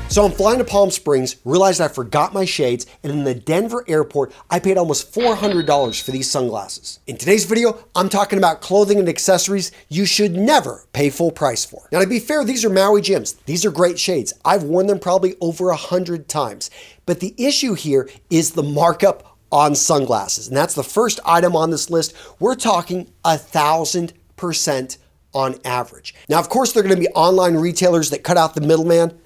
So I'm flying to Palm Springs, realized I forgot my shades, and in the Denver airport, I paid almost $400 for these sunglasses. In today's video, I'm talking about clothing and accessories you should never pay full price for. Now, to be fair, these are Maui Jims. These are great shades. I've worn them probably over 100 times. But the issue here is the markup on sunglasses. And that's the first item on this list. We're talking 1,000% on average. Now, of course, there are going to be online retailers that cut out the middleman.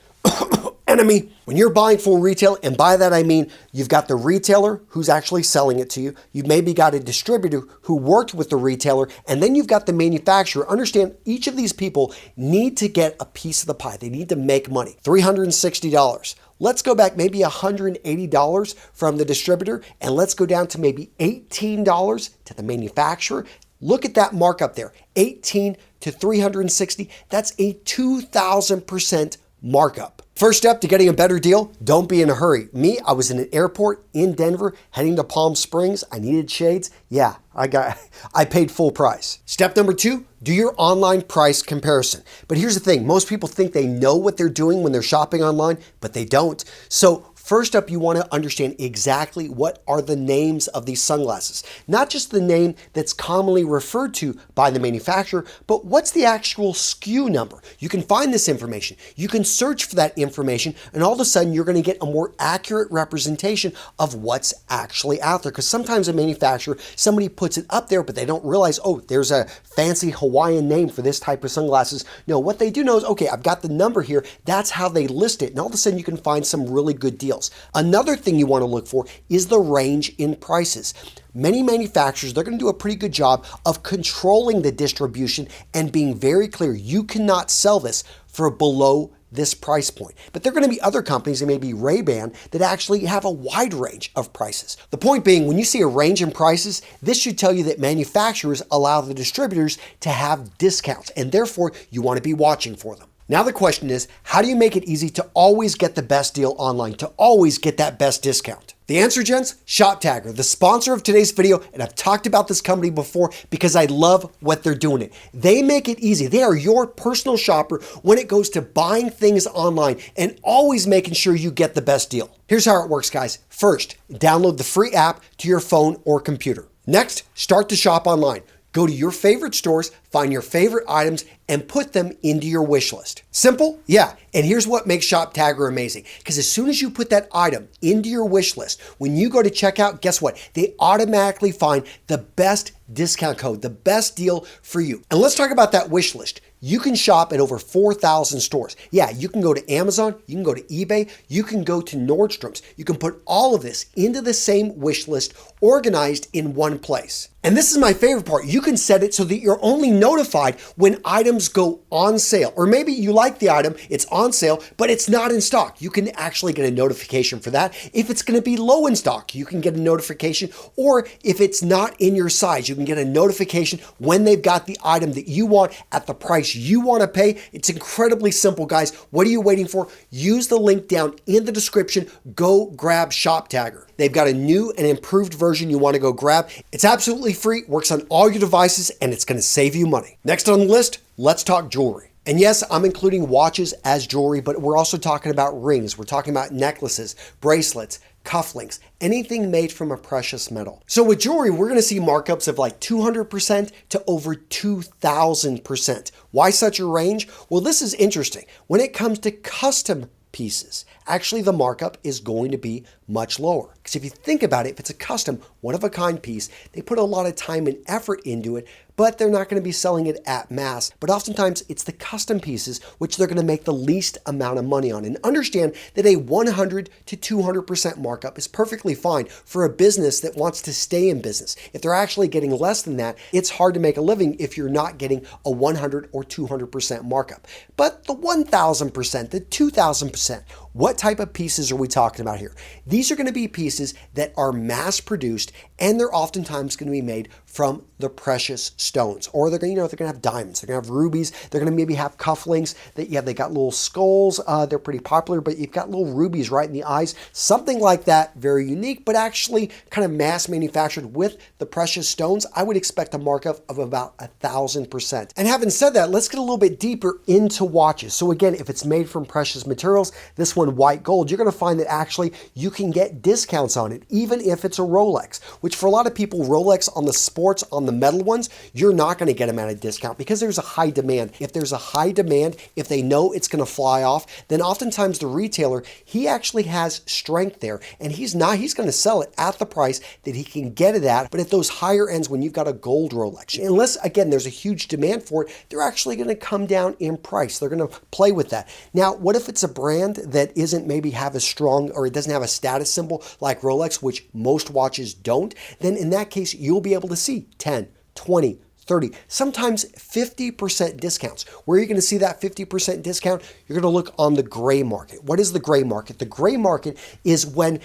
Enemy. When you're buying full retail, and by that I mean you've got the retailer who's actually selling it to you, you've maybe got a distributor who worked with the retailer, and then you've got the manufacturer. Understand, each of these people need to get a piece of the pie. They need to make money. $360. Let's go back maybe $180 from the distributor, and let's go down to maybe $18 to the manufacturer. Look at that markup there, 18 to 360. That's a 2,000% markup. First step to getting a better deal, don't be in a hurry. Me, I was in an airport in Denver heading to Palm Springs. I needed shades. Yeah, I paid full price. Step number 2, do your online price comparison. But here's the thing, most people think they know what they're doing when they're shopping online, but they don't. So first up, you want to understand exactly what are the names of these sunglasses. Not just the name that's commonly referred to by the manufacturer, but what's the actual SKU number. You can find this information. You can search for that information, and all of a sudden you're going to get a more accurate representation of what's actually out there. Because sometimes a manufacturer, somebody puts it up there, but they don't realize, oh, there's a fancy Hawaiian name for this type of sunglasses. No, what they do know is, okay, I've got the number here. That's how they list it. And all of a sudden you can find some really good deals. Another thing you want to look for is the range in prices. Many manufacturers, they're going to do a pretty good job of controlling the distribution and being very clear. You cannot sell this for below this price point. But there are going to be other companies, and maybe Ray-Ban, that actually have a wide range of prices. The point being, when you see a range in prices, this should tell you that manufacturers allow the distributors to have discounts, and therefore you want to be watching for them. Now the question is, how do you make it easy to always get the best deal online, to always get that best discount? The answer, gents, ShopTagger, the sponsor of today's video, and I've talked about this company before because I love what they're doing it. They make it easy. They are your personal shopper when it goes to buying things online and always making sure you get the best deal. Here's how it works, guys. First, download the free app to your phone or computer. Next, start to shop online. Go to your favorite stores, find your favorite items, and put them into your wish list. Simple? Yeah. And here's what makes ShopTagger amazing. Because as soon as you put that item into your wish list, when you go to checkout, guess what? They automatically find the best discount code, the best deal for you. And let's talk about that wish list. You can shop at over 4,000 stores. Yeah, you can go to Amazon, you can go to eBay, you can go to Nordstrom's. You can put all of this into the same wish list, organized in one place. And this is my favorite part. You can set it so that you're only notified when items go on sale. Or maybe you like the item, it's on sale, but it's not in stock. You can actually get a notification for that. If it's going to be low in stock, you can get a notification. Or if it's not in your size, you can get a notification when they've got the item that you want at the price you want to pay. It's incredibly simple, guys. What are you waiting for? Use the link down in the description. Go grab ShopTagger. They've got a new and improved version you want to go grab. It's absolutely free, works on all your devices, and it's going to save you money. Next on the list, let's talk jewelry. And yes, I'm including watches as jewelry, but we're also talking about rings. We're talking about necklaces, bracelets, cufflinks, anything made from a precious metal. So with jewelry, we're going to see markups of like 200% to over 2,000%. Why such a range? Well, this is interesting. When it comes to custom pieces, actually the markup is going to be much lower. Because if you think about it, if it's a custom, one-of-a-kind piece, they put a lot of time and effort into it, but they're not going to be selling it at mass. But oftentimes it's the custom pieces which they're going to make the least amount of money on. And understand that a 100 to 200% markup is perfectly fine for a business that wants to stay in business. If they're actually getting less than that, it's hard to make a living if you're not getting a 100 or 200% markup. But the 1,000%, the 2,000%, what type of pieces are we talking about here? These are going to be pieces that are mass produced, and they're oftentimes going to be made from the precious stones, or they're going to have diamonds, they're going to have rubies, they're going to maybe have cufflinks that, yeah, they got little skulls, they're pretty popular, but you've got little rubies right in the eyes, something like that, very unique, but actually kind of mass manufactured with the precious stones. I would expect a markup of about 1,000%. And having said that, let's get a little bit deeper into watches. So again, if it's made from precious materials, this one white gold, you're going to find that actually you can get discounts on it, even if it's a Rolex, which for a lot of people, Rolex on the sports, on the metal ones, you're not going to get them at a discount because there's a high demand. If there's a high demand, if they know it's going to fly off, then oftentimes the retailer, he actually has strength there, and he's going to sell it at the price that he can get it at. But at those higher ends, when you've got a gold Rolex, unless again there's a huge demand for it, they're actually going to come down in price. They're going to play with that. Now, what if it's a brand that isn't maybe have a strong, or it doesn't have a status symbol like Rolex, which most watches don't? Then in that case, you'll be able to see 10, 20, 30, sometimes 50% discounts. Where are you going to see that 50% discount? You're going to look on the gray market. What is the gray market? The gray market is when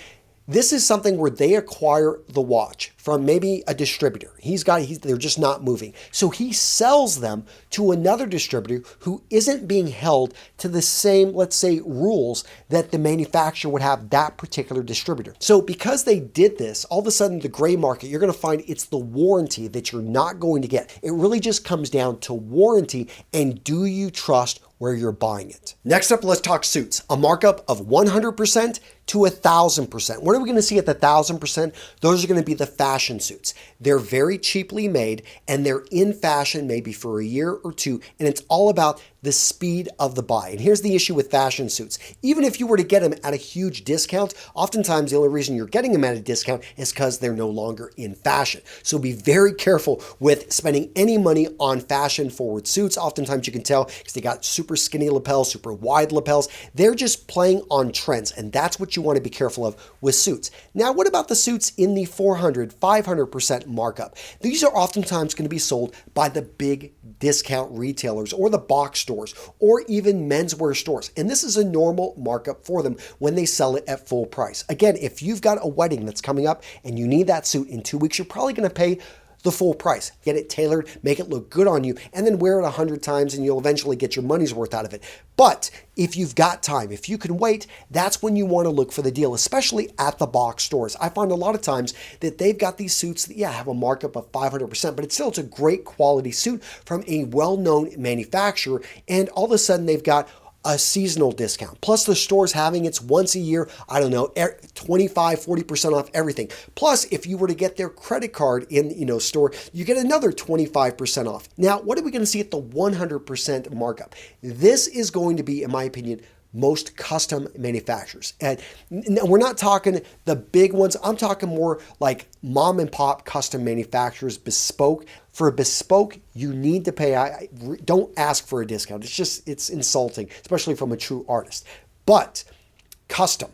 this is something where they acquire the watch from maybe a distributor. They're just not moving. So he sells them to another distributor who isn't being held to the same, let's say, rules that the manufacturer would have that particular distributor. So because they did this, all of a sudden the gray market, you're going to find it's the warranty that you're not going to get. It really just comes down to warranty, and do you trust where you're buying it? Next up, let's talk suits. A markup of 100% to 1,000%. What are we going to see at the 1,000%? Those are going to be the fashion suits. They're very cheaply made, and they're in fashion maybe for a year or two, and it's all about the speed of the buy. And here's the issue with fashion suits. Even if you were to get them at a huge discount, oftentimes the only reason you're getting them at a discount is because they're no longer in fashion. So be very careful with spending any money on fashion forward suits. Oftentimes you can tell because they got super skinny lapels, super wide lapels. They're just playing on trends, and that's what you want to be careful of with suits. Now, what about the suits in the 400, 500% markup? These are oftentimes going to be sold by the big discount retailers or the box stores or even menswear stores. And this is a normal markup for them when they sell it at full price. Again, if you've got a wedding that's coming up and you need that suit in 2 weeks, you're probably going to pay the full price. Get it tailored, make it look good on you, and then wear it 100 times and you'll eventually get your money's worth out of it. But if you've got time, if you can wait, that's when you want to look for the deal, especially at the box stores. I find a lot of times that they've got these suits that, have a markup of 500%, but it's a great quality suit from a well-known manufacturer, and all of a sudden they've got a seasonal discount. Plus the store's having its once a year, 25, 40% off everything. Plus, if you were to get their credit card in store, you get another 25% off. Now, what are we going to see at the 100% markup? This is going to be, in my opinion, most custom manufacturers. And we're not talking the big ones. I'm talking more like mom and pop custom manufacturers, bespoke. For a bespoke, you need to pay. Don't ask for a discount. It's insulting, especially from a true artist. But custom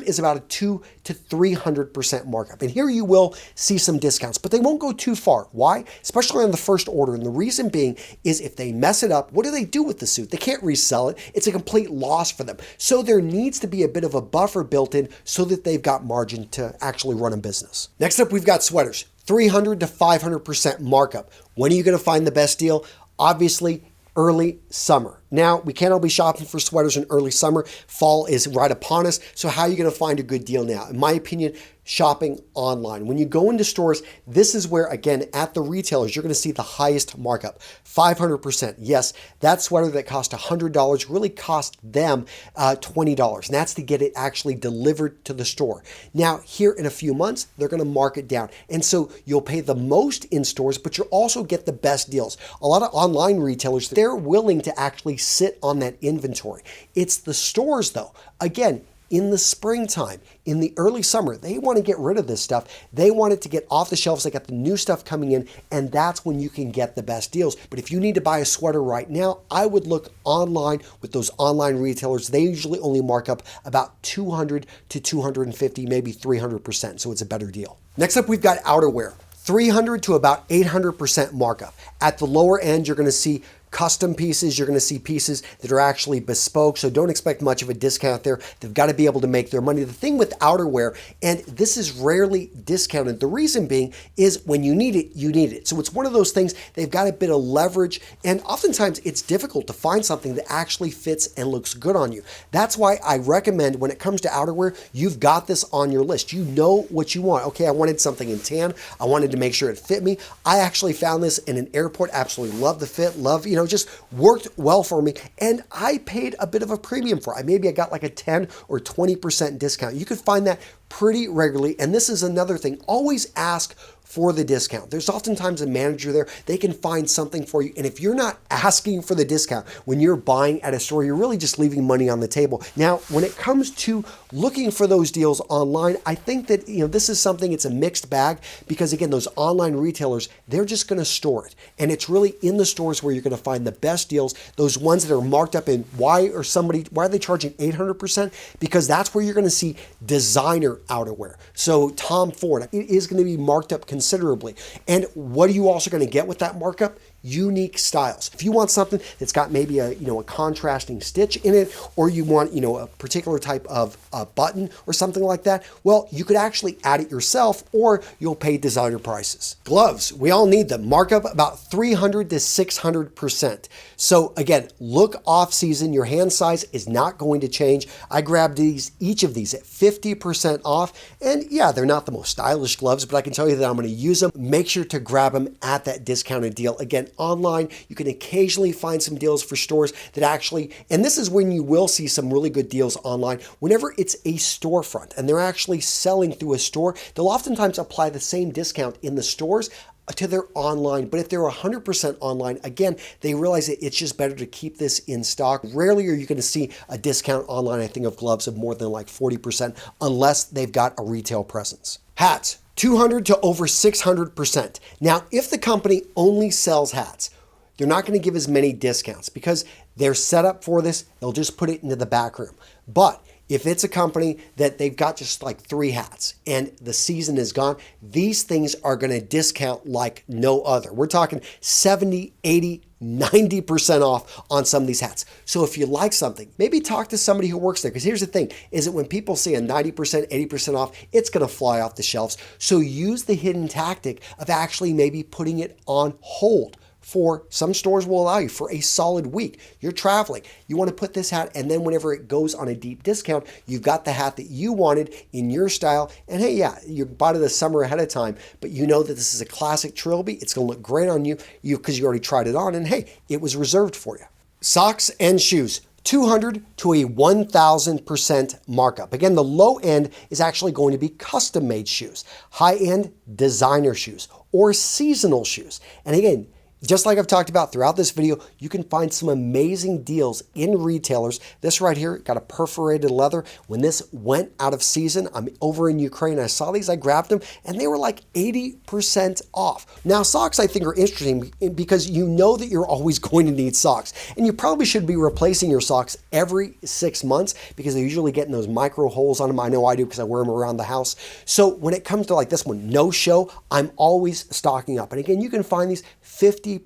is about a 200 to 300% markup. And here you will see some discounts, but they won't go too far. Why? Especially on the first order. And the reason being is if they mess it up, what do they do with the suit? They can't resell it. It's a complete loss for them. So there needs to be a bit of a buffer built in so that they've got margin to actually run a business. Next up, we've got sweaters. 300 to 500% markup. When are you going to find the best deal? Obviously, early summer. Now, we can't all be shopping for sweaters in early summer. Fall is right upon us. So how are you going to find a good deal now? In my opinion, shopping online. When you go into stores, this is where, again, at the retailers, you're going to see the highest markup, 500%. Yes, that sweater that cost $100 really cost them $20. And that's to get it actually delivered to the store. Now, here in a few months, they're going to mark it down. And so you'll pay the most in stores, but you'll also get the best deals. A lot of online retailers, they're willing to actually sit on that inventory. It's the stores, though. Again, in the springtime, in the early summer, they want to get rid of this stuff. They want it to get off the shelves. They got the new stuff coming in, and that's when you can get the best deals. But if you need to buy a sweater right now, I would look online with those online retailers. They usually only mark up about 200 to 250, maybe 300%, so it's a better deal. Next up, we've got outerwear. 300 to about 800% markup. At the lower end, you're going to see custom pieces. You're going to see pieces that are actually bespoke, so don't expect much of a discount there. They've got to be able to make their money. The thing with outerwear, and this is rarely discounted, the reason being is when you need it, you need it. So it's one of those things, they've got a bit of leverage, and oftentimes it's difficult to find something that actually fits and looks good on you. That's why I recommend when it comes to outerwear, you've got this on your list. You know what you want. Okay, I wanted something in tan. I wanted to make sure it fit me. I actually found this in an airport, absolutely love the fit, love, it just worked well for me, and I paid a bit of a premium for it. Maybe I got like a 10 or 20% discount. You could find that pretty regularly, and this is another thing. Always ask for the discount. There's oftentimes a manager there. They can find something for you. And if you're not asking for the discount when you're buying at a store, you're really just leaving money on the table. Now, when it comes to looking for those deals online, I think that, this is something, it's a mixed bag, because again, those online retailers, they're just going to store it. And it's really in the stores where you're going to find the best deals, those ones that are marked up in why are they charging 800%? Because that's where you're going to see designer outerwear. So Tom Ford, it is going to be marked up considerably. And what are you also going to get with that markup? Unique styles. If you want something that's got maybe a contrasting stitch in it, or you want a particular type of button or something like that, well, you could actually add it yourself, or you'll pay designer prices. Gloves, we all need them. Markup about 300 to 600%. So again, look off season. Your hand size is not going to change. I grabbed each of these at 50% off, and yeah, they're not the most stylish gloves, but I can tell you that I'm going to use them. Make sure to grab them at that discounted deal. Again, online, you can occasionally find some deals for stores that actually, and this is when you will see some really good deals online, whenever it's a storefront and they're actually selling through a store, they'll oftentimes apply the same discount in the stores to their online. But if they're 100% online, again, they realize that it's just better to keep this in stock. Rarely are you going to see a discount online, I think, of gloves of more than like 40%, unless they've got a retail presence. Hats, 200 to over 600%. Now, if the company only sells hats, they're not going to give as many discounts because they're set up for this. They'll just put it into the back room. But if it's a company that they've got just like 3 hats and the season is gone, these things are going to discount like no other. We're talking 70, 80, 90% off on some of these hats. So if you like something, maybe talk to somebody who works there. Because here's the thing, is that when people see a 90%, 80% off, it's going to fly off the shelves. So use the hidden tactic of actually maybe putting it on hold. For some stores will allow you for a solid week. You're traveling. You want to put this hat, and then whenever it goes on a deep discount, you've got the hat that you wanted in your style. And hey, yeah, you bought it the summer ahead of time, but you know that this is a classic trilby. It's going to look great on you because you already tried it on, and hey, it was reserved for you. Socks and shoes. 200 to a 1,000% markup. Again, the low end is actually going to be custom made shoes, high end designer shoes, or seasonal shoes. And again, just like I've talked about throughout this video, you can find some amazing deals in retailers. This right here got a perforated leather. When this went out of season, I'm over in Ukraine. I saw these, I grabbed them, and they were like 80% off. Now, socks I think are interesting because you know that you're always going to need socks. And you probably should be replacing your socks every 6 months because they're usually getting those micro holes on them. I know I do because I wear them around the house. So when it comes to like this one, no show, I'm always stocking up. And again, you can find these 50%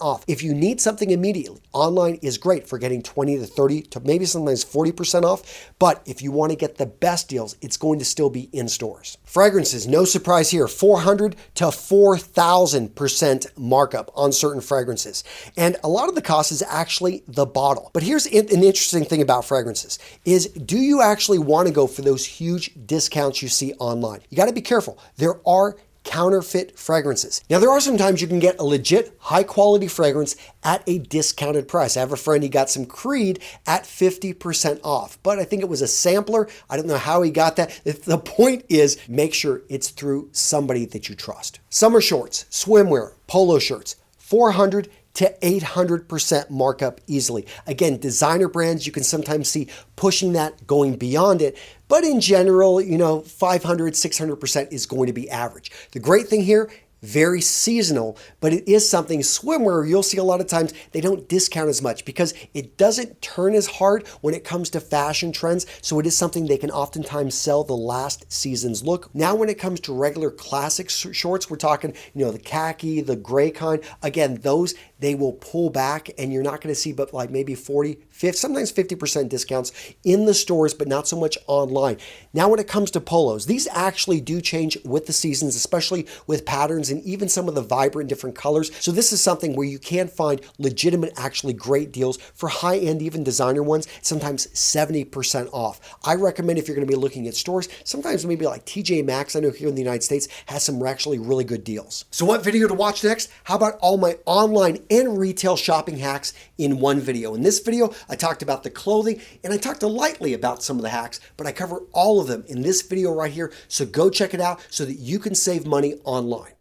off. If you need something immediately, online is great for getting 20 to 30 to maybe sometimes 40% off. But if you want to get the best deals, it's going to still be in stores. Fragrances, no surprise here, 400 to 4,000% markup on certain fragrances. And a lot of the cost is actually the bottle. But here's an interesting thing about fragrances is, do you actually want to go for those huge discounts you see online? You got to be careful. There are counterfeit fragrances. Now, there are some times you can get a legit high quality fragrance at a discounted price. I have a friend, he got some Creed at 50% off, but I think it was a sampler. I don't know how he got that. The point is, make sure it's through somebody that you trust. Summer shorts, swimwear, polo shirts, 400 to 800% markup easily. Again, designer brands, you can sometimes see pushing that, going beyond it. But in general, 500, 600% is going to be average. The great thing here, very seasonal, but it is something swimwear you'll see a lot of times they don't discount as much because it doesn't turn as hard when it comes to fashion trends. So it is something they can oftentimes sell the last season's look. Now, when it comes to regular classic shorts, we're talking, the khaki, the gray kind. Again, those they will pull back and you're not going to see but like maybe 40, 50, sometimes 50% discounts in the stores, but not so much online. Now, when it comes to polos, these actually do change with the seasons, especially with patterns designs and even some of the vibrant different colors. So this is something where you can find legitimate, actually great deals for high-end, even designer ones, sometimes 70% off. I recommend if you're going to be looking at stores, sometimes maybe like TJ Maxx, I know here in the United States, has some actually really good deals. So what video to watch next? How about all my online and retail shopping hacks in one video? In this video, I talked about the clothing and I talked lightly about some of the hacks, but I cover all of them in this video right here. So go check it out so that you can save money online.